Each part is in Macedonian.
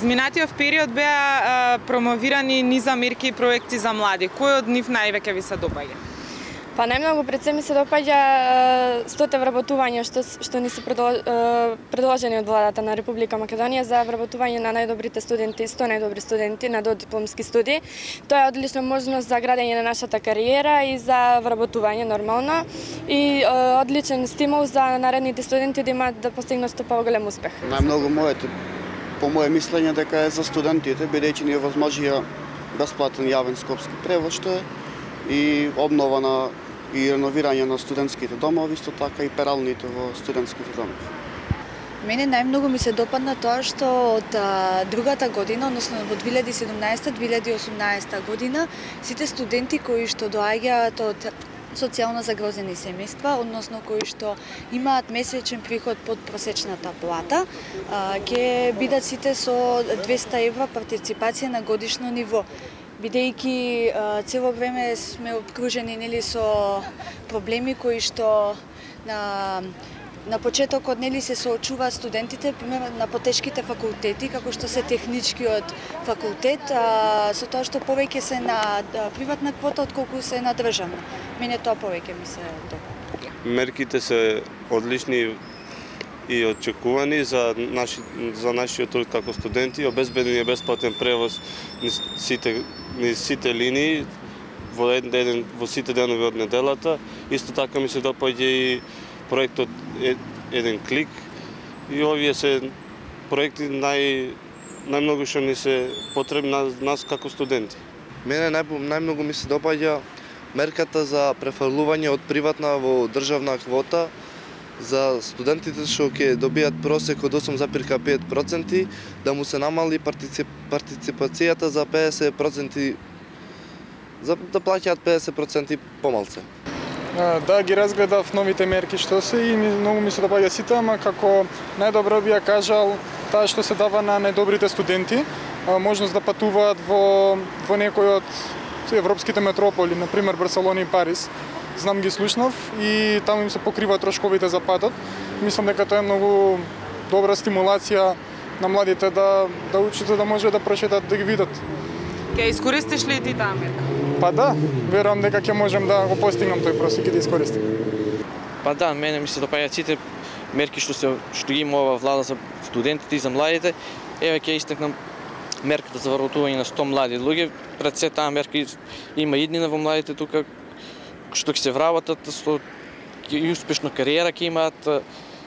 Изминатиот период беа промовирани низа мерки и проекти за млади. Кој од нив највеќе ви се допаѓа? Па најмногу пред се ми се допаѓа 100 вработувања што ни се предложени од владата на Република Македонија за вработување на најдобрите студенти, 100 најдобри студенти на додипломски студии. Тоа е одлична можност за градење на нашата кариера и за вработување нормално и одличен стимул за наредните студенти да имаат да постигнат што поголем успех. Најмногу по моје мислење дека е за студентите, бидејќи ни овозможија бесплатен јавен скопски превоз што е и обнова и реновирање на студентските домови, исто така и пералните во студентските домови. Мене најмногу ми се допадна тоа што од другата година, односно во 2017-2018 година, сите студенти кои што доаѓаат од социјално загрозени семејства, односно кои што имаат месечен приход под просечната плата, ќе бидат сите со 200 евра партиципација на годишно ниво. Бидејќи цело време сме обкружени со проблеми кои што на почетокот се соочуваат студентите, примерно на потешките факултети, како што се техничкиот факултет, со тоа што повеќе се на приватна квота отколку се на државна. Мене тоа повеќе ми се допаѓа. Мерките се одлични и очекувани за нашиот труд како студенти. Обезбеден е бесплатен превоз низ сите линии во сите денови од неделата. Исто така ми се допаѓа и проектот Еден клик и овие се проекти најмногу што ни се потребни на нас како студенти. Мене најмногу ми се допаѓа мерката за префрлување од приватна во државна квота за студентите што ќе добијат просек од 8,5%, да му се намали партиципацијата за 50%, да плаќаат 50% помалце. Да, ги разгледав новите мерки што се и многу ми се допаѓа сите, ама како најдобро би ја кажал таа што се дава на најдобрите студенти, можност да патуваат во некој од европските метрополи, например Барселона и Париз. Знам ги слушнав и таму им се покрива трошковите за патот. Мислам дека тоа е многу добра стимулација на младите да учат, да може да прочитат, да ги видат. Ке искористиш ли ти таа мерка? Па да, верувам дека ќе можам да го постигнам тој просек и да искористим. Па да, мене ми се допаѓаат сите мерки што ги има ова влада за студентите и за младите. Еве ќе истакнам мерката за вработување на 100 млади луѓе. Пред се таа мерка има иднина во младите тука што ќе се вработат, и успешна кариера ќе имаат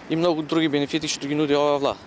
и многу други бенефити што ги нуди оваа влада.